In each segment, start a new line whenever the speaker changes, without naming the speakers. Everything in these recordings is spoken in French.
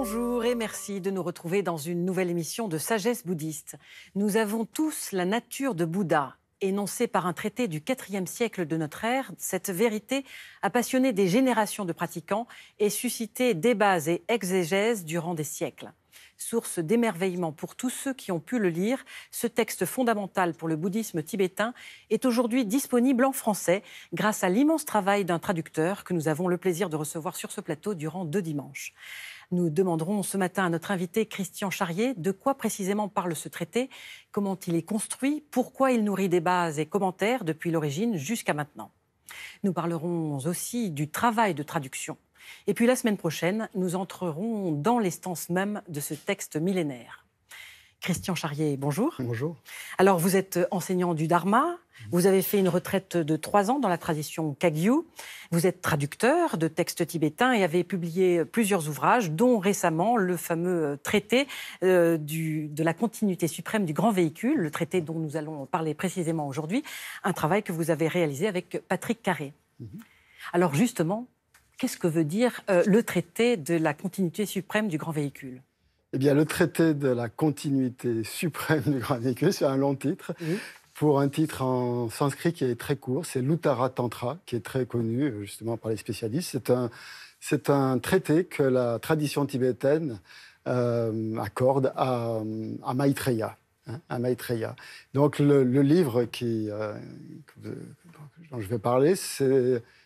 Bonjour et merci de nous retrouver dans une nouvelle émission de Sagesse bouddhiste. Nous avons tous la nature de Bouddha, énoncée par un traité du IVe siècle de notre ère. Cette vérité a passionné des générations de pratiquants et suscité débats et exégèses durant des siècles. Source d'émerveillement pour tous ceux qui ont pu le lire, ce texte fondamental pour le bouddhisme tibétain est aujourd'hui disponible en français grâce à l'immense travail d'un traducteur que nous avons le plaisir de recevoir sur ce plateau durant 2 dimanches. Nous demanderons ce matin à notre invité Christian Charrier de quoi précisément parle ce traité, comment il est construit, pourquoi il nourrit débats et commentaires depuis l'origine jusqu'à maintenant. Nous parlerons aussi du travail de traduction. Et puis la semaine prochaine, nous entrerons dans l'essence même de ce texte millénaire. Christian Charrier, bonjour.
Bonjour.
Alors, vous êtes enseignant du Dharma, vous avez fait une retraite de 3 ans dans la tradition Kagyu, vous êtes traducteur de textes tibétains et avez publié plusieurs ouvrages, dont récemment le fameux traité de la continuité suprême du grand véhicule, le traité dont nous allons parler précisément aujourd'hui, un travail que vous avez réalisé avec Patrick Carré. Alors justement, qu'est-ce que veut dire le traité de la continuité suprême du grand véhicule ?
Eh bien, le traité de la continuité suprême du grand véhicule, c'est un long titre. Oui. Pour un titre en sanskrit qui est très court, c'est l'Uttara Tantra, qui est très connu justement par les spécialistes. C'est un traité que la tradition tibétaine accorde à Maitreya. À Maitreya. Donc, le livre dont je vais parler,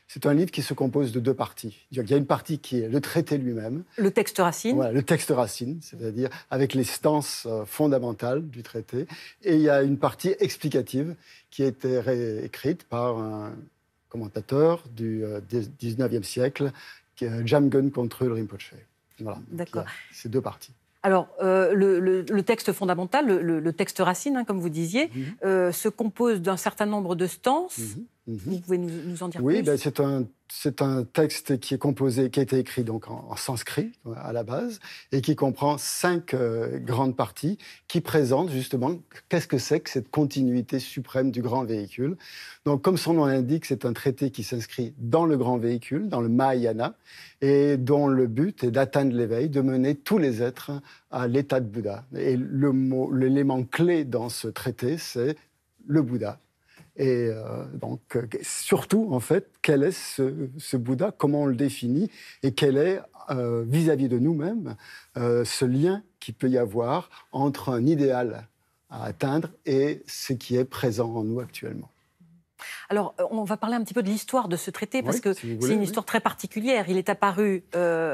c'est un livre qui se compose de 2 parties. Il y a une partie qui est le traité lui-même.
Le texte racine.
Voilà, le texte racine, c'est-à-dire avec les stances fondamentales du traité. Et il y a une partie explicative qui a été réécrite par un commentateur du 19e siècle, qui est Jamgon Kongtrul Rinpoche. Voilà.
D'accord.
Ces 2 parties.
Alors, le texte fondamental, le texte racine, comme vous disiez, se compose d'un certain nombre de stances. Vous pouvez nous en dire plus ?
Oui, c'est un texte qui a été écrit donc en sanskrit à la base et qui comprend 5 grandes parties qui présentent justement qu'est-ce que c'est que cette continuité suprême du grand véhicule. Donc, comme son nom l'indique, c'est un traité qui s'inscrit dans le grand véhicule, dans le Mahayana, et dont le but est d'atteindre l'éveil, de mener tous les êtres à l'état de Bouddha. Et l'élément clé dans ce traité, c'est le Bouddha. Et donc, surtout, en fait, quel est ce Bouddha, comment on le définit, et quel est, vis-à-vis de nous-mêmes, ce lien qu'il peut y avoir entre un idéal à atteindre et ce qui est présent en nous actuellement.
Alors, on va parler un petit peu de l'histoire de ce traité, parce que
si
c'est une histoire très particulière. Il est apparu...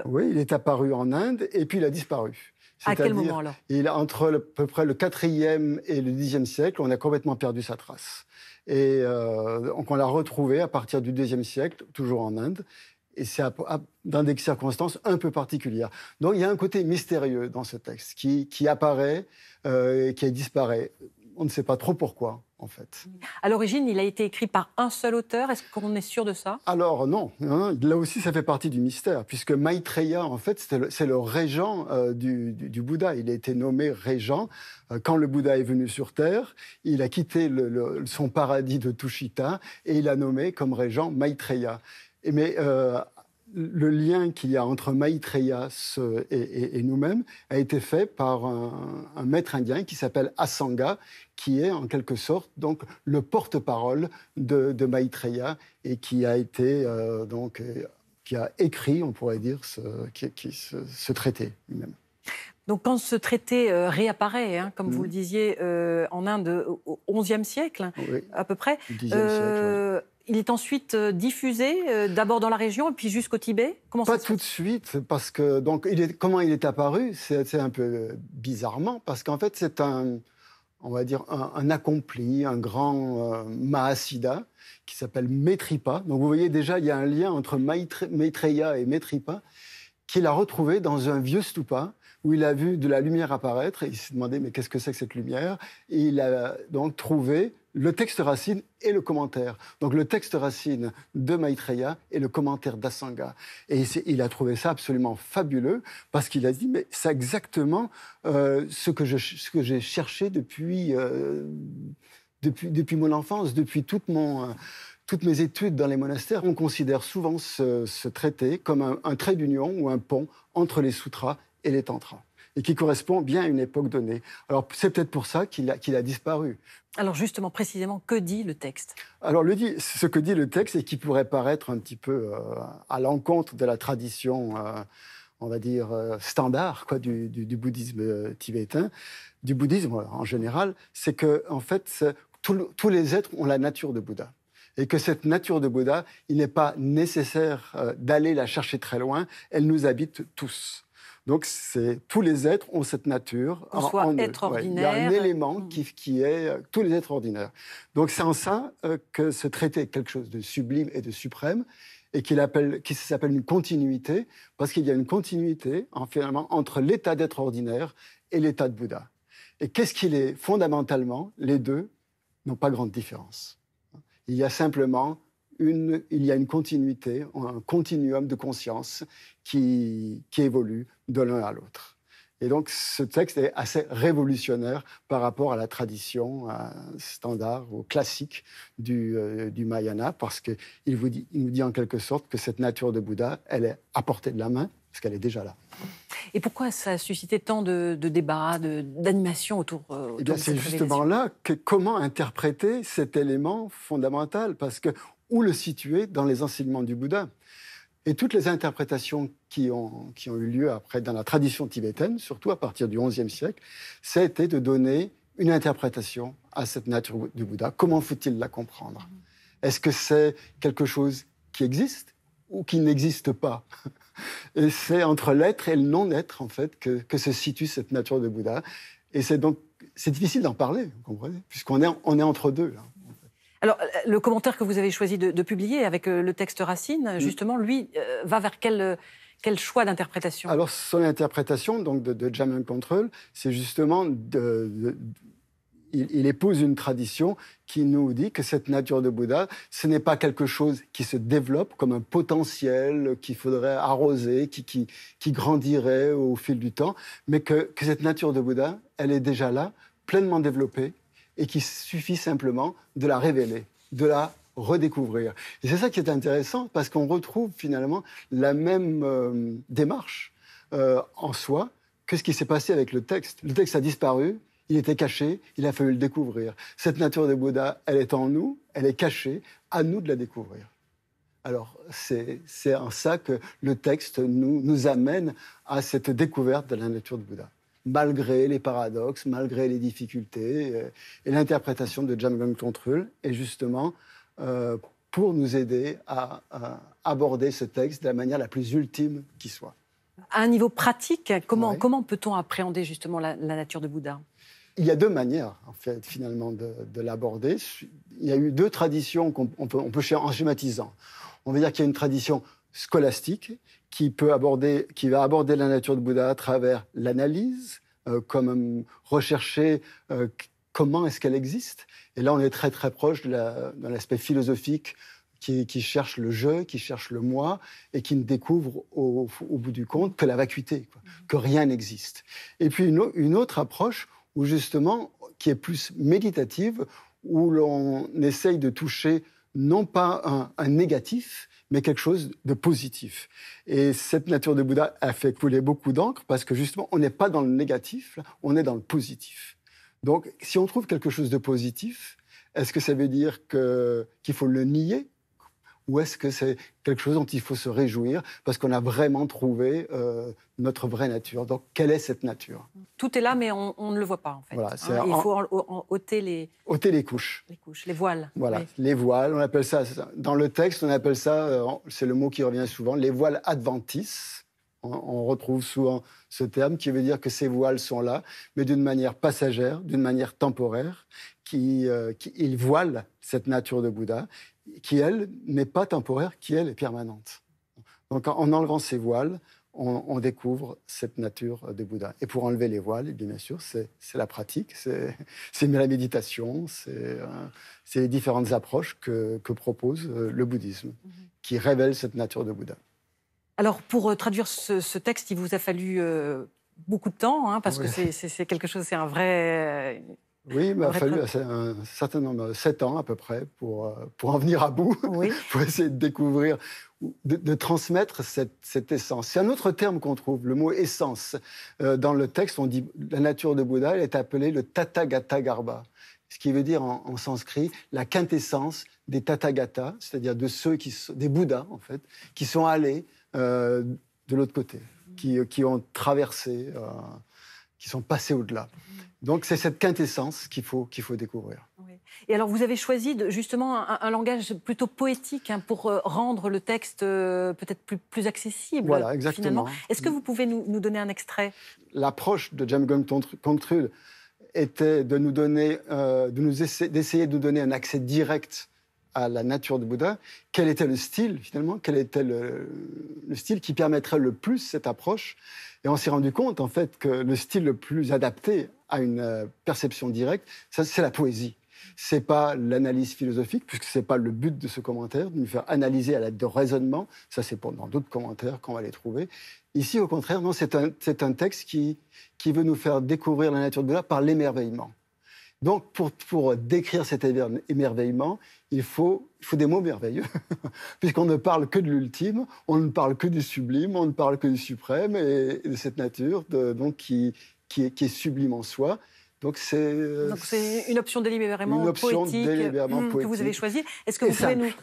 Oui, il est apparu en Inde, et puis il a disparu.
À quel moment, alors ?
Entre à peu près le 4e et le 10e siècle, on a complètement perdu sa trace. Et donc on l'a retrouvé à partir du 2e siècle, toujours en Inde, et c'est dans des circonstances un peu particulières. Donc il y a un côté mystérieux dans ce texte qui apparaît, qui disparaît. On ne sait pas trop pourquoi, en fait.
À l'origine, il a été écrit par un seul auteur. Est-ce qu'on est sûr de ça ?
Alors non, là aussi ça fait partie du mystère, puisque Maitreya, en fait, c'est le régent du Bouddha. Il a été nommé régent quand le Bouddha est venu sur Terre. Il a quitté son paradis de Tushita et il a nommé comme régent Maitreya. Mais le lien qu'il y a entre Maitreya et nous-mêmes a été fait par un maître indien qui s'appelle Asanga, qui est en quelque sorte donc le porte-parole de Maitreya et qui a été qui a écrit, on pourrait dire, ce traité lui-même.
Donc quand ce traité réapparaît, comme vous le disiez, en Inde au XIe siècle, oui, à peu près,
10e siècle, oui.
Il est ensuite diffusé, d'abord dans la région et puis jusqu'au Tibet ?
Pas tout de suite, parce que donc, comment il est apparu, c'est un peu bizarrement, parce qu'en fait c'est on va dire un accompli, un grand Mahasiddha qui s'appelle Maitripa. Donc vous voyez déjà, il y a un lien entre Maitreya et Maitripa, qu'il a retrouvé dans un vieux stupa, où il a vu de la lumière apparaître, et il s'est demandé, mais qu'est-ce que c'est que cette lumière ? Et il a donc trouvé le texte racine et le commentaire. Donc le texte racine de Maitreya et le commentaire d'Asanga. Et il a trouvé ça absolument fabuleux, parce qu'il a dit, mais c'est exactement ce que j'ai cherché depuis mon enfance, depuis toutes mes études dans les monastères. On considère souvent ce traité comme un trait d'union ou un pont entre les sutras et les tantras, et qui correspond bien à une époque donnée. Alors, c'est peut-être pour ça qu'il a disparu.
Alors justement, précisément, que dit le texte ?
Alors, ce que dit le texte, et qui pourrait paraître un petit peu à l'encontre de la tradition, on va dire, standard du bouddhisme tibétain, du bouddhisme en général, c'est que, en fait, tous les êtres ont la nature de Bouddha. Et que cette nature de Bouddha, il n'est pas nécessaire d'aller la chercher très loin, elle nous habite tous. Donc, tous les êtres ont cette nature
en être ordinaire.
Il y a un élément qui est tous les êtres ordinaires. Donc, c'est en ça que ce traité est quelque chose de sublime et de suprême, et qui s'appelle une continuité, parce qu'il y a une continuité, finalement, entre l'état d'être ordinaire et l'état de Bouddha. Et qu'est-ce qu'il est ? Fondamentalement, les deux n'ont pas grande différence. Il y a simplement une continuité, un continuum de conscience qui évolue de l'un à l'autre. Et donc, ce texte est assez révolutionnaire par rapport à la tradition standard ou classique du Mahayana, parce qu'il nous dit en quelque sorte que cette nature de Bouddha, elle est à portée de la main, parce qu'elle est déjà là.
Et pourquoi ça a suscité tant de débats, d'animation autour de cette révélation ?
C'est justement là comment interpréter cet élément fondamental, parce que où le situer dans les enseignements du Bouddha ? Et toutes les interprétations qui ont eu lieu après dans la tradition tibétaine, surtout à partir du XIe siècle, ça a été de donner une interprétation à cette nature du Bouddha. Comment faut-il la comprendre ? Est-ce que c'est quelque chose qui existe ou qui n'existe pas ? Et c'est entre l'être et le non-être, en fait, que se situe cette nature de Bouddha. Et c'est difficile d'en parler, vous comprenez ? Puisqu'on est entre deux, là.
Alors, le commentaire que vous avez choisi de publier avec le texte Racine, justement, lui, va vers quel choix d'interprétation ? Alors,
son interprétation donc, de Jamyang Kongtrul, c'est justement il épouse une tradition qui nous dit que cette nature de Bouddha, ce n'est pas quelque chose qui se développe comme un potentiel qu'il faudrait arroser, qui grandirait au fil du temps, mais que cette nature de Bouddha, elle est déjà là, pleinement développée, et qu'il suffit simplement de la révéler, de la redécouvrir. Et c'est ça qui est intéressant, parce qu'on retrouve finalement la même démarche en soi que ce qui s'est passé avec le texte. Le texte a disparu, il était caché, il a fallu le découvrir. Cette nature de Bouddha, elle est en nous, elle est cachée, à nous de la découvrir. Alors, c'est en ça que le texte nous amène à cette découverte de la nature de Bouddha, malgré les paradoxes, malgré les difficultés. Et l'interprétation de Jamyang Kongtrul est justement pour nous aider à aborder ce texte de la manière la plus ultime qui soit.
À un niveau pratique, comment peut-on appréhender justement la nature de Bouddha ?
Il y a deux manières, en fait, finalement, de l'aborder. Il y a eu deux traditions qu'on peut en schématisant. On va dire qu'il y a une tradition scolastique qui va aborder la nature de Bouddha à travers l'analyse, comme rechercher comment est-ce qu'elle existe. Et là, on est très très proche de l'aspect philosophique qui cherche le je, qui cherche le moi, et qui ne découvre au bout du compte que la vacuité, que rien n'existe. Et puis une autre approche où justement, qui est plus méditative, où l'on essaye de toucher non pas un négatif, mais quelque chose de positif. Et cette nature de Bouddha a fait couler beaucoup d'encre, parce que justement, on n'est pas dans le négatif, là, on est dans le positif. Donc, si on trouve quelque chose de positif, est-ce que ça veut dire qu'il faut le nier ? Ou est-ce que c'est quelque chose dont il faut se réjouir parce qu'on a vraiment trouvé notre vraie nature ? Donc, quelle est cette nature ?
Tout est là, mais on ne le voit pas, en fait.
Voilà,
il faut ôter les
couches.
Les couches, les voiles.
Voilà,
oui.
Les voiles, on appelle ça... Dans le texte, on appelle ça, c'est le mot qui revient souvent, les voiles adventices. On retrouve souvent ce terme qui veut dire que ces voiles sont là, mais d'une manière passagère, d'une manière temporaire, ils voilent cette nature de Bouddha, qui, elle, n'est pas temporaire, qui, elle, est permanente. Donc, en enlevant ces voiles, on découvre cette nature de Bouddha. Et pour enlever les voiles, bien sûr, c'est la pratique, c'est la méditation, c'est les différentes approches que propose le bouddhisme, qui révèlent cette nature de Bouddha.
Alors, pour traduire ce texte, il vous a fallu beaucoup de temps, parce que c'est quelque chose, c'est un vrai...
Oui, il m'a fallu un certain nombre, 7 ans à peu près, pour en venir à bout,
Oui.
pour essayer de découvrir, de transmettre cette essence. C'est un autre terme qu'on trouve, le mot essence. Dans le texte, on dit la nature de Bouddha, elle est appelée le Tathagata Garbha, ce qui veut dire en sanskrit la quintessence des Tathagatas, c'est-à-dire des Bouddhas en fait, qui sont allés de l'autre côté, qui ont traversé, qui sont passés au-delà. Donc c'est cette quintessence qu'il faut découvrir.
Oui. Et alors vous avez choisi justement un langage plutôt poétique pour rendre le texte peut-être plus accessible.
Voilà, exactement.
Finalement. Est-ce que vous pouvez nous donner un extrait?
L'approche de Jamgon Kongtrul était de nous donner, d'essayer de nous donner un accès direct à la nature de Bouddha. Quel était le style finalement? Quel était le style qui permettrait le plus cette approche? Et on s'est rendu compte en fait que le style le plus adapté à une perception directe, c'est la poésie. C'est pas l'analyse philosophique, puisque c'est pas le but de ce commentaire, de nous faire analyser à l'aide de raisonnement. Ça, c'est dans d'autres commentaires qu'on va les trouver. Ici, au contraire, non, c'est un texte qui veut nous faire découvrir la nature de Bouddha par l'émerveillement. Donc, pour décrire cet émerveillement, il faut des mots merveilleux, puisqu'on ne parle que de l'ultime, on ne parle que du sublime, on ne parle que du suprême, et de cette nature qui est sublime en soi. Donc c'est
une option délibérément poétique que vous avez choisie. Est-ce que vous pouvez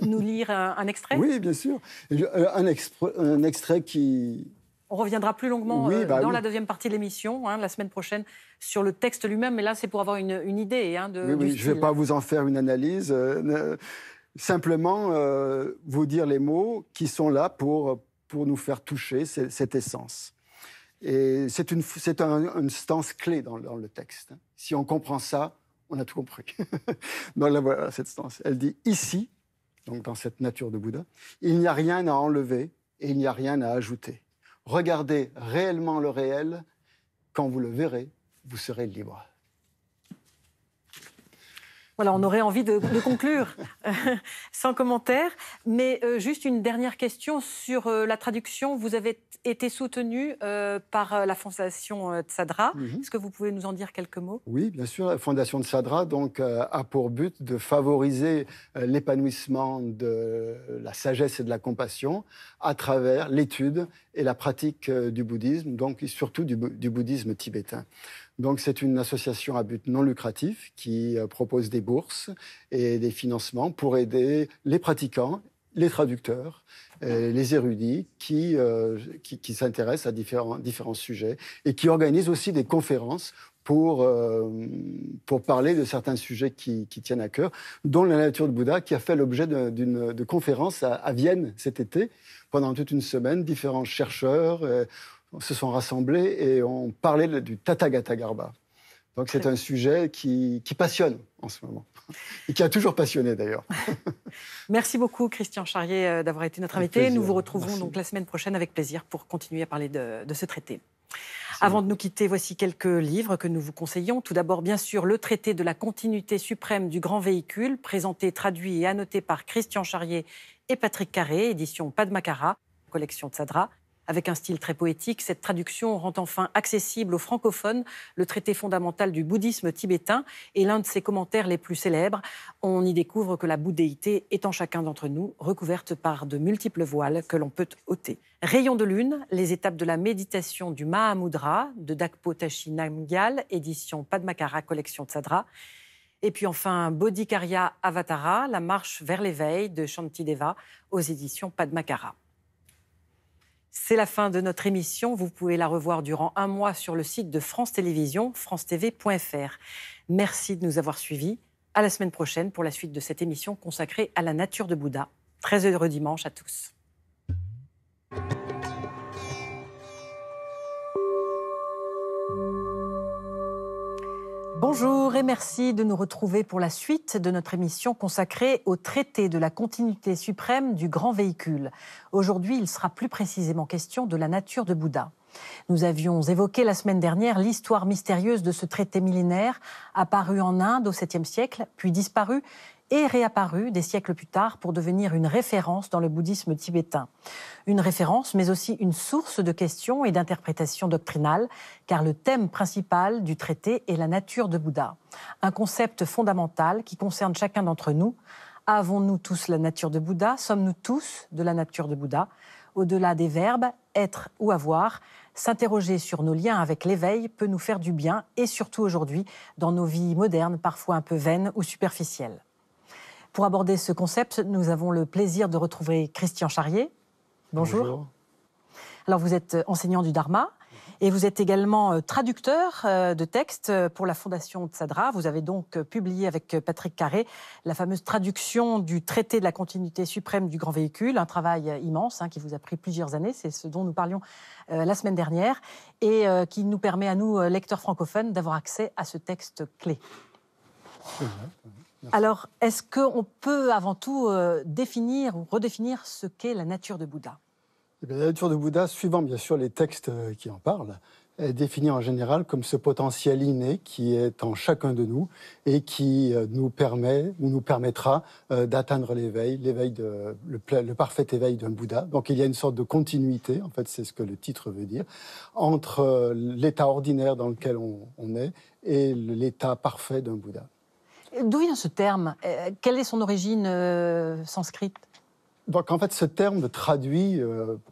nous lire un extrait?
Oui, bien sûr. Un extrait qui...
On reviendra plus longuement dans la deuxième partie de l'émission, la semaine prochaine, sur le texte lui-même. Mais là, c'est pour avoir une idée du style.
Je ne vais pas vous en faire une analyse. Simplement, vous dire les mots qui sont là pour nous faire toucher cette essence. Et c'est une stance clé dans le texte. Si on comprend ça, on a tout compris. Donc là, voilà cette stance. Elle dit « Ici », donc dans cette nature de Bouddha, « il n'y a rien à enlever et il n'y a rien à ajouter. Regardez réellement le réel. Quand vous le verrez, vous serez libre. »
Voilà, on aurait envie de conclure sans commentaire. Mais juste une dernière question sur la traduction. Vous avez été soutenu par la Fondation Tsadra. Est-ce que vous pouvez nous en dire quelques mots?
Oui, bien sûr. La Fondation Tsadra a pour but de favoriser l'épanouissement de la sagesse et de la compassion à travers l'étude et la pratique du bouddhisme, donc surtout du bouddhisme tibétain. Donc c'est une association à but non lucratif qui propose des bourses et des financements pour aider les pratiquants, les traducteurs, les érudits qui s'intéressent à différents sujets et qui organisent aussi des conférences pour parler de certains sujets qui tiennent à cœur, dont la nature de Bouddha, qui a fait l'objet de conférences à Vienne cet été. Pendant toute une semaine, différents chercheurs se sont rassemblés et ont parlé du Tathagata Garbha. Donc c'est un sujet qui passionne en ce moment, et qui a toujours passionné d'ailleurs.
Merci beaucoup Christian Charrier d'avoir été notre invité. Nous vous retrouvons donc la semaine prochaine avec plaisir pour continuer à parler de ce traité. Avant de nous quitter, voici quelques livres que nous vous conseillons. Tout d'abord, bien sûr, le traité de la continuité suprême du grand véhicule, présenté, traduit et annoté par Christian Charrier et Patrick Carré, édition Padmakara, collection Tsadra. Avec un style très poétique, cette traduction rend enfin accessible aux francophones le traité fondamental du bouddhisme tibétain et l'un de ses commentaires les plus célèbres. On y découvre que la bouddhéité est en chacun d'entre nous, recouverte par de multiples voiles que l'on peut ôter. Rayon de lune, les étapes de la méditation du Mahamudra de Dakpo Tashi Namgyal, édition Padmakara, collection Tsadra. Et puis enfin, Bodhicarya Avatara, la marche vers l'éveil de Shantideva, aux éditions Padmakara. C'est la fin de notre émission. Vous pouvez la revoir durant un mois sur le site de France Télévisions, francetv.fr. Merci de nous avoir suivis. À la semaine prochaine pour la suite de cette émission consacrée à la nature de Bouddha. Très heureux dimanche à tous. Bonjour et merci de nous retrouver pour la suite de notre émission consacrée au traité de la continuité suprême du grand véhicule. Aujourd'hui, il sera plus précisément question de la nature de Bouddha. Nous avions évoqué la semaine dernière l'histoire mystérieuse de ce traité millénaire apparu en Inde au 7e siècle, puis disparu est réapparu des siècles plus tard pour devenir une référence dans le bouddhisme tibétain. Une référence, mais aussi une source de questions et d'interprétations doctrinales, car le thème principal du traité est la nature de Bouddha. Un concept fondamental qui concerne chacun d'entre nous. Avons-nous tous la nature de Bouddha? Sommes-nous tous de la nature de Bouddha? Au-delà des verbes, être ou avoir, s'interroger sur nos liens avec l'éveil peut nous faire du bien, et surtout aujourd'hui, dans nos vies modernes, parfois un peu vaines ou superficielles. Pour aborder ce concept, nous avons le plaisir de retrouver Christian Charrier. Bonjour.
Bonjour.
Alors, vous êtes enseignant du Dharma et vous êtes également traducteur de textes pour la Fondation Tsadra. Vous avez donc publié avec Patrick Carré la fameuse traduction du traité de la continuité suprême du grand véhicule, un travail immense qui vous a pris plusieurs années. C'est ce dont nous parlions la semaine dernière et qui nous permet à nous, lecteurs francophones, d'avoir accès à ce texte clé. Alors, est-ce qu'on peut avant tout définir ou redéfinir ce qu'est la nature de Bouddha?
Eh bien, la nature de Bouddha, suivant bien sûr les textes qui en parlent, est définie en général comme ce potentiel inné qui est en chacun de nous et qui nous permet ou nous permettra d'atteindre l'éveil, le parfait éveil d'un Bouddha. Donc il y a une sorte de continuité, en fait c'est ce que le titre veut dire, entre l'état ordinaire dans lequel on est et l'état parfait d'un Bouddha.
D'où vient ce terme? Quelle est son origine sanscrite?
Donc en fait, ce terme traduit,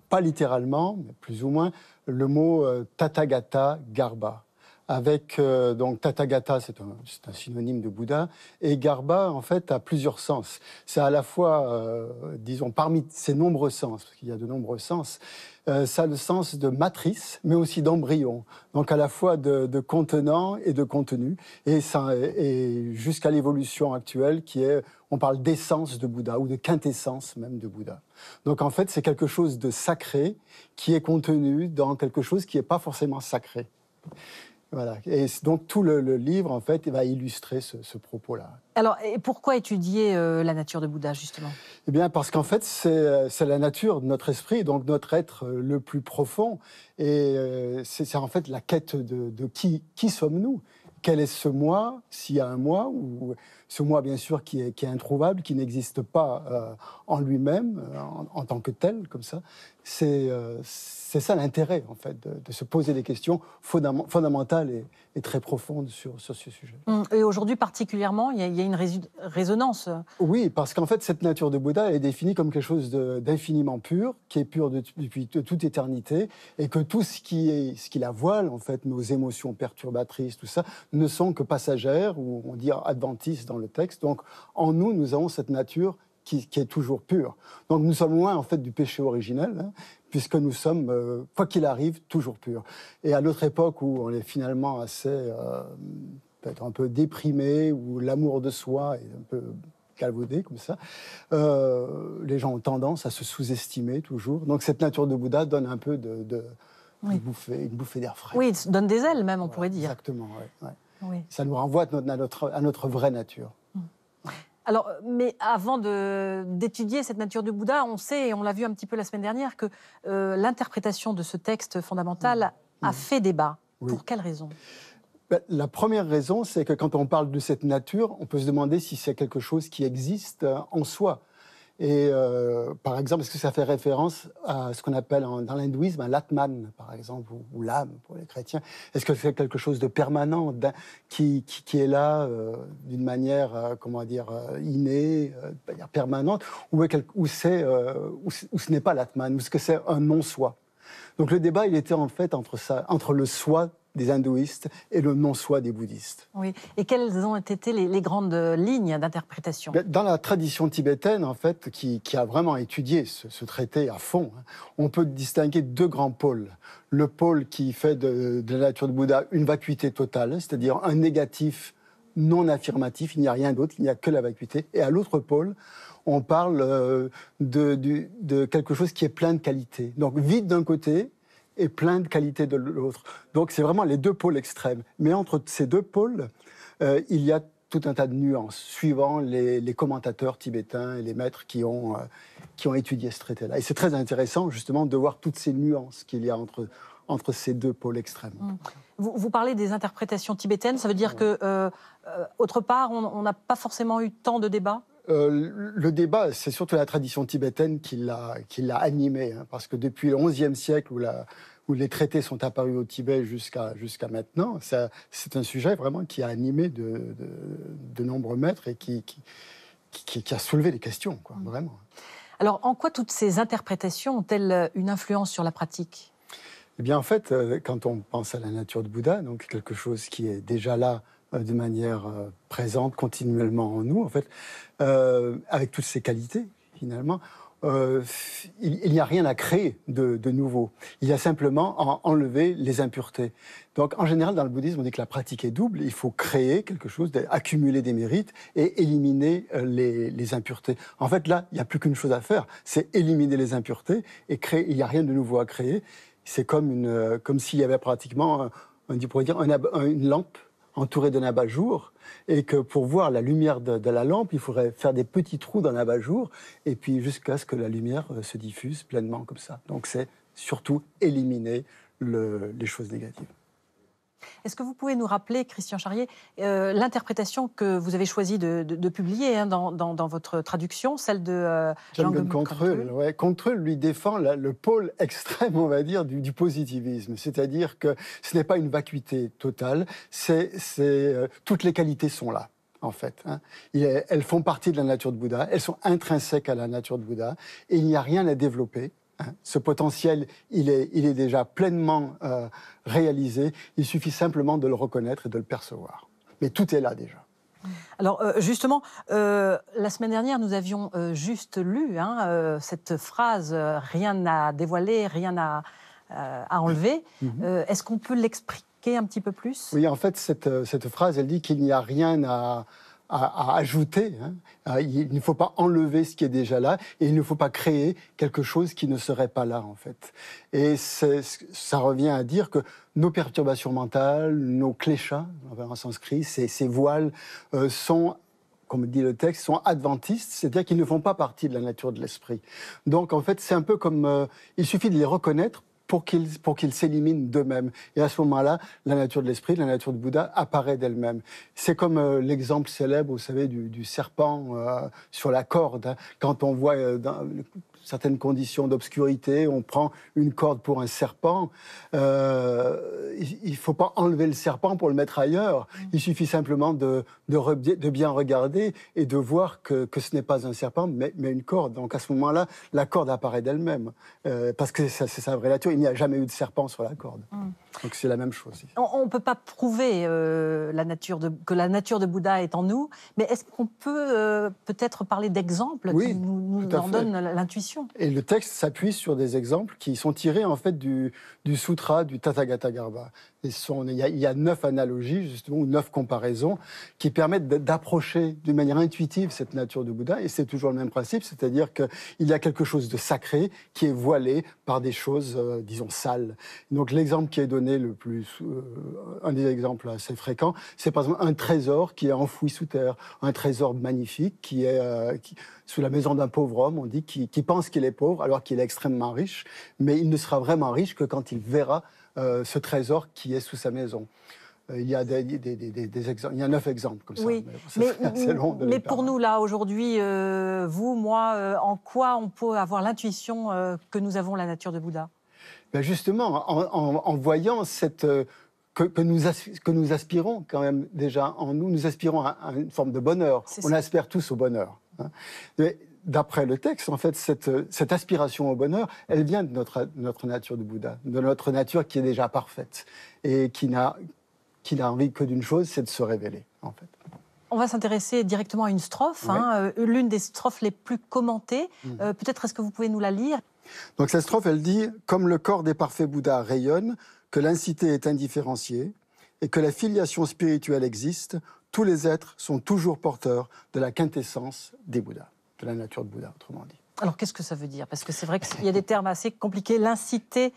pas littéralement, mais plus ou moins, le mot Tathagata Garba. Avec, donc Tathagata, c'est un synonyme de Bouddha, et Garba, en fait, a plusieurs sens. C'est à la fois, disons, parmi ces nombreux sens, parce qu'il y a de nombreux sens, ça a le sens de matrice, mais aussi d'embryon. Donc à la fois de contenant et de contenu, et jusqu'à l'évolution actuelle qui est, on parle d'essence de Bouddha, ou de quintessence même de Bouddha. Donc en fait, c'est quelque chose de sacré qui est contenu dans quelque chose qui n'est pas forcément sacré. Voilà. Et donc tout le livre, en fait, va illustrer ce propos-là.
Alors, et pourquoi étudier la nature de Bouddha, justement? Eh
bien, parce qu'en fait, c'est la nature de notre esprit, donc notre être le plus profond. Et c'est en fait la quête de qui sommes-nous? Quel est ce moi, s'il y a un moi, ou ce moi, bien sûr, qui est introuvable, qui n'existe pas en lui-même, en tant que tel, comme ça. C'est ça l'intérêt, en fait, de se poser des questions fondamentales et très profondes sur ce sujet.
Et aujourd'hui, particulièrement, il y a une résonance.
Oui, parce qu'en fait, cette nature de Bouddha, elle est définie comme quelque chose d'infiniment pur, qui est pur depuis toute éternité, et que tout ce qui la voile, en fait, nos émotions perturbatrices, tout ça, ne sont que passagères, ou on dit adventistes dans le texte. Donc, en nous, nous avons cette nature qui est toujours pure. Donc, nous sommes loin, en fait, du péché originel, puisque nous sommes, quoi qu'il arrive, toujours purs. Et à notre époque, où on est finalement assez, peut-être un peu déprimé, où l'amour de soi est un peu galvaudé, comme ça, les gens ont tendance à se sous-estimer toujours. Donc, cette nature de Bouddha donne un peu une bouffée d'air frais.
Oui, donne des ailes, même, on pourrait dire.
Exactement, oui.
Oui.
Ça nous renvoie à notre vraie nature.
Alors, mais avant d'étudier cette nature du Bouddha, on sait, et on l'a vu un petit peu la semaine dernière, que l'interprétation de ce texte fondamental a fait débat. Oui. Pour quelle raison?
La première raison, c'est que quand on parle de cette nature, on peut se demander si c'est quelque chose qui existe en soi. Et par exemple, est-ce que ça fait référence à ce qu'on appelle dans l'hindouisme un l'atman, par exemple, ou l'âme pour les chrétiens? Est-ce que c'est quelque chose de permanent, qui est là d'une manière, innée, permanente, ou ce n'est pas l'atman, ou est-ce que c'est un non-soi? Donc le débat, il était en fait entre le soi des hindouistes et le non-soi des bouddhistes.
Oui. Et quelles ont été les grandes lignes d'interprétation?
Dans la tradition tibétaine, en fait, qui a vraiment étudié ce traité à fond, on peut distinguer deux grands pôles. Le pôle qui fait de la nature de Bouddha une vacuité totale, c'est-à-dire un négatif non affirmatif, il n'y a rien d'autre, il n'y a que la vacuité. Et à l'autre pôle, on parle de quelque chose qui est plein de qualités. Donc vide d'un côté, et plein de qualités de l'autre. Donc c'est vraiment les deux pôles extrêmes. Mais entre ces deux pôles, il y a tout un tas de nuances, suivant les commentateurs tibétains et les maîtres qui ont étudié ce traité-là. Et c'est très intéressant, justement, de voir toutes ces nuances qu'il y a entre entre ces deux pôles extrêmes.
Vous parlez des interprétations tibétaines, ça veut dire que, autre part, on n'a pas forcément eu tant de débats?
Le débat, c'est surtout la tradition tibétaine qui l'a animé, hein, parce que depuis le XIe siècle, où les traités sont apparus au Tibet jusqu'à maintenant, c'est un sujet vraiment qui a animé de nombreux maîtres et qui a soulevé des questions, quoi, vraiment.
Alors, en quoi toutes ces interprétations ont-elles une influence sur la pratique?
Eh bien, en fait, quand on pense à la nature de Bouddha, donc quelque chose qui est déjà là de manière présente, continuellement en nous, en fait, avec toutes ses qualités, finalement, il n'y a rien à créer de nouveau. Il y a simplement à enlever les impuretés. Donc, en général, dans le bouddhisme, on dit que la pratique est double. Il faut créer quelque chose, accumuler des mérites et éliminer les impuretés. En fait, là, il n'y a plus qu'une chose à faire, c'est éliminer les impuretés et créer. Il n'y a rien de nouveau à créer. C'est comme s'il y avait pratiquement, on pourrait dire, une lampe entourée d'un abat-jour, et que pour voir la lumière de la lampe, il faudrait faire des petits trous dans l'abat-jour, et puis jusqu'à ce que la lumière se diffuse pleinement comme ça. Donc c'est surtout éliminer les choses négatives.
Est-ce que vous pouvez nous rappeler, Christian Charrier, l'interprétation que vous avez choisi de publier dans votre traduction, celle de
Jean-Guillaume Contreul. Ouais. Contreul lui défend le pôle extrême, on va dire, du positivisme. C'est-à-dire que ce n'est pas une vacuité totale, toutes les qualités sont là. En fait, hein. Elles font partie de la nature de Bouddha, elles sont intrinsèques à la nature de Bouddha, et il n'y a rien à développer. Ce potentiel, il est déjà pleinement réalisé. Il suffit simplement de le reconnaître et de le percevoir. Mais tout est là déjà.
Alors justement, la semaine dernière, nous avions juste lu cette phrase « rien à dévoiler, rien à enlever ». Est-ce qu'on peut l'expliquer un petit peu plus?
Oui, en fait, cette phrase, elle dit qu'il n'y a rien à ajouter. Hein. Il ne faut pas enlever ce qui est déjà là et il ne faut pas créer quelque chose qui ne serait pas là, en fait. Et ça revient à dire que nos perturbations mentales, nos kleshas, en sanskrit, ces voiles sont, comme dit le texte, sont adventistes, c'est-à-dire qu'ils ne font pas partie de la nature de l'esprit. Donc, en fait, c'est un peu comme... il suffit de les reconnaître pour qu'ils s'éliminent d'eux-mêmes. Et à ce moment-là, la nature de l'esprit, la nature de Bouddha apparaît d'elle-même. C'est comme l'exemple célèbre, vous savez, du serpent sur la corde. Hein. Quand on voit dans certaines conditions d'obscurité, on prend une corde pour un serpent. Il ne faut pas enlever le serpent pour le mettre ailleurs. Il suffit simplement de bien regarder et de voir que ce n'est pas un serpent, mais une corde. Donc à ce moment-là, la corde apparaît d'elle-même. Parce que c'est sa vraie nature. Il n'y a jamais eu de serpent sur la corde. Donc c'est la même chose.
On ne peut pas prouver que la nature de Bouddha est en nous, mais est-ce qu'on peut peut-être parler d'exemples qui nous en donnent l'intuition?
Et le texte s'appuie sur des exemples qui sont tirés en fait du sutra du Tathagata Garbha. Il y a 9 analogies, justement, ou 9 comparaisons qui permettent d'approcher d'une manière intuitive cette nature de Bouddha. Et c'est toujours le même principe, c'est-à-dire qu'il y a quelque chose de sacré qui est voilé par des choses, disons, sales. Donc l'exemple qui est donné un des exemples assez fréquents, c'est par exemple un trésor qui est enfoui sous terre, un trésor magnifique qui est sous la maison d'un pauvre homme, on dit, qui pense qu'il est pauvre alors qu'il est extrêmement riche, mais il ne sera vraiment riche que quand il verra ce trésor qui est sous sa maison. Il y a des exemples, il y a 9 exemples comme ça.
Oui, mais pour nous, là, aujourd'hui, vous, moi, en quoi on peut avoir l'intuition que nous avons la nature de Bouddha?
Ben justement, en voyant que nous aspirons quand même déjà en nous, nous aspirons à une forme de bonheur. On aspire tous au bonheur. Hein. Mais d'après le texte, en fait, cette aspiration au bonheur, elle vient de notre nature de Bouddha, de notre nature qui est déjà parfaite et qui n'a envie que d'une chose, c'est de se révéler, en fait.
On va s'intéresser directement à une strophe, l'une des strophes les plus commentées. Peut-être est-ce que vous pouvez nous la lire?
Donc cette strophe, elle dit « Comme le corps des parfaits Bouddhas rayonne, que l'incité est indifférenciée, et que la filiation spirituelle existe, tous les êtres sont toujours porteurs de la quintessence des Bouddhas, de la nature de Bouddha, autrement dit. »
Alors, qu'est-ce que ça veut dire? Parce que c'est vrai qu'il y a des termes assez compliqués. L'inciter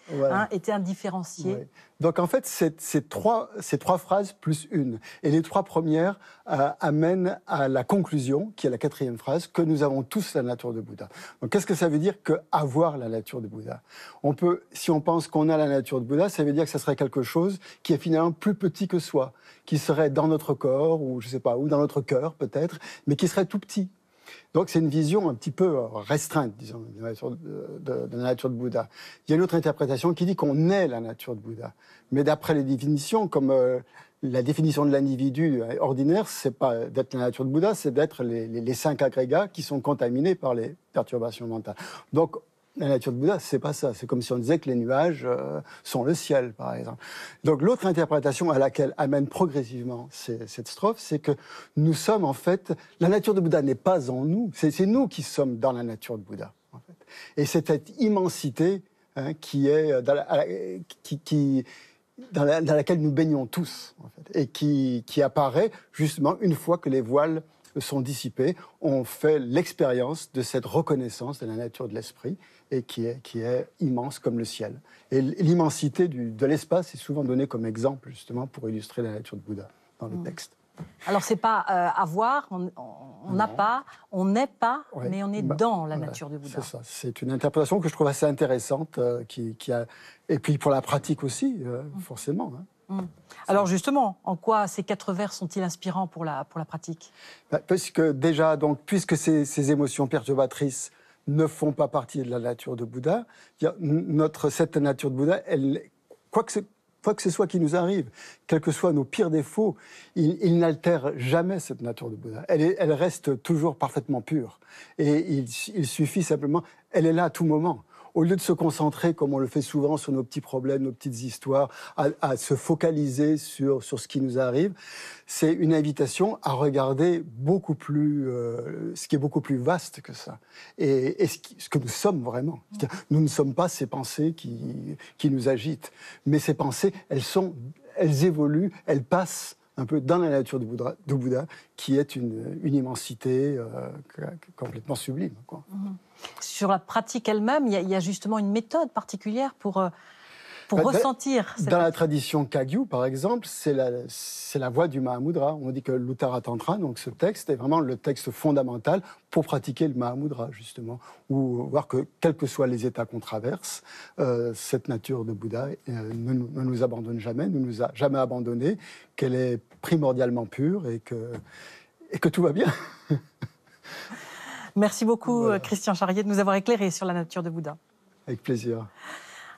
était indifférencié.
Ouais. Donc, en fait, c'est trois phrases plus une. Et les trois premières amènent à la conclusion, qui est la quatrième phrase, que nous avons tous la nature de Bouddha. Donc, qu'est-ce que ça veut dire que avoir la nature de Bouddha? Si on pense qu'on a la nature de Bouddha, ça veut dire que ça serait quelque chose qui est finalement plus petit que soi, qui serait dans notre corps, ou je sais pas, ou dans notre cœur peut-être, mais qui serait tout petit. Donc c'est une vision un petit peu restreinte, disons, de la nature de Bouddha. Il y a une autre interprétation qui dit qu'on est la nature de Bouddha. Mais d'après les définitions, comme la définition de l'individu ordinaire, c'est pas d'être la nature de Bouddha, c'est d'être les 5 agrégats qui sont contaminés par les perturbations mentales. Donc la nature de Bouddha, c'est pas ça. C'est comme si on disait que les nuages sont le ciel, par exemple. Donc l'autre interprétation à laquelle amène progressivement cette strophe, c'est que nous sommes en fait... La nature de Bouddha n'est pas en nous. C'est nous qui sommes dans la nature de Bouddha, en fait. Et c'est cette immensité qui est dans laquelle nous baignons tous, en fait, et qui apparaît justement une fois que les voiles sont dissipés, on fait l'expérience de cette reconnaissance de la nature de l'esprit et qui est immense comme le ciel. Et l'immensité de l'espace est souvent donnée comme exemple justement pour illustrer la nature de Bouddha dans le texte.
Alors c'est pas avoir, on n'a pas, on n'est pas, mais on est dans la nature de Bouddha.
C'est ça. C'est une interprétation que je trouve assez intéressante, et puis pour la pratique aussi, forcément.
Alors justement, en quoi ces 4 vers sont-ils inspirants pour la pratique?
Parce que déjà, puisque ces émotions perturbatrices ne font pas partie de la nature de Bouddha, cette nature de Bouddha, quoi que ce soit qui nous arrive, quels que soient nos pires défauts, il n'altère jamais cette nature de Bouddha. Elle reste toujours parfaitement pure. Et il suffit simplement, elle est là à tout moment. Au lieu de se concentrer, comme on le fait souvent, sur nos petits problèmes, nos petites histoires, à se focaliser sur ce qui nous arrive, c'est une invitation à regarder beaucoup plus, ce qui est beaucoup plus vaste que ça. Et ce que nous sommes vraiment. Nous ne sommes pas ces pensées qui nous agitent. Mais ces pensées, elles évoluent, elles passent un peu dans la nature de Bouddha, qui est une immensité complètement sublime, quoi.
Sur la pratique elle-même, il y a justement une méthode particulière pour ressentir.
Dans la tradition Kagyu, par exemple, c'est la voie du Mahamudra. On dit que l'Uttara Tantra, donc ce texte, est vraiment le texte fondamental pour pratiquer le Mahamudra, justement, ou voir que, quels que soient les états qu'on traverse, cette nature de Bouddha ne nous abandonne jamais, ne nous a jamais abandonnés, qu'elle est primordialement pure et que tout va bien.
Merci beaucoup, Christian Charrier, de nous avoir éclairé sur la nature de Bouddha.
Avec plaisir.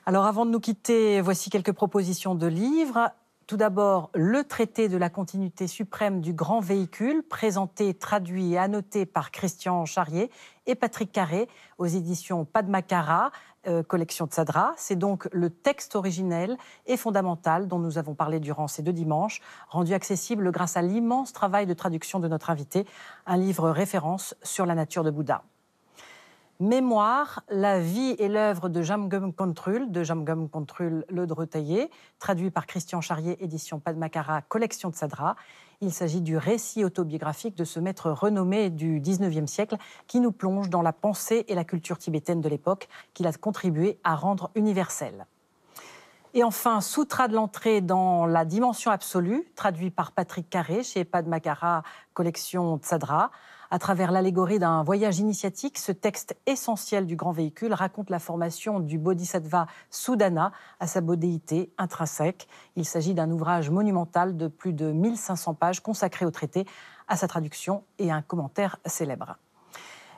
Alors, avant de nous quitter, voici quelques propositions de livres. Tout d'abord, Le traité de la continuité suprême du grand véhicule, présenté, traduit et annoté par Christian Charrier et Patrick Carré aux éditions Padmakara, collection Tsadra. C'est donc le texte originel et fondamental dont nous avons parlé durant ces 2 dimanches, rendu accessible grâce à l'immense travail de traduction de notre invité, un livre référence sur la nature de Bouddha. Mémoire, la vie et l'œuvre de Jamgum Kongtrul, Le Dretaillé, traduit par Christian Charrier, édition Padmakara, collection Tsadra. Il s'agit du récit autobiographique de ce maître renommé du XIXe siècle qui nous plonge dans la pensée et la culture tibétaine de l'époque qu'il a contribué à rendre universelle. Et enfin, Sutra de l'entrée dans la dimension absolue, traduit par Patrick Carré chez Padmakara, collection Tsadra. À travers l'allégorie d'un voyage initiatique, ce texte essentiel du grand véhicule raconte la formation du bodhisattva Sudana à sa bodhéité intrinsèque. Il s'agit d'un ouvrage monumental de plus de 1500 pages consacré au traité, à sa traduction et à un commentaire célèbre.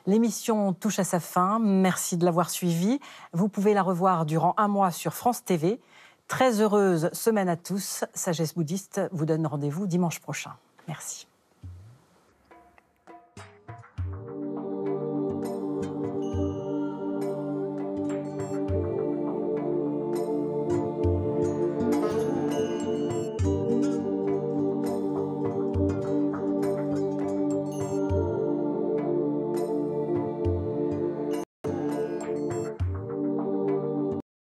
L'émission touche à sa fin. Merci de l'avoir suivie. Vous pouvez la revoir durant 1 mois sur France TV. Très heureuse semaine à tous. Sagesse bouddhiste vous donne rendez-vous dimanche prochain. Merci.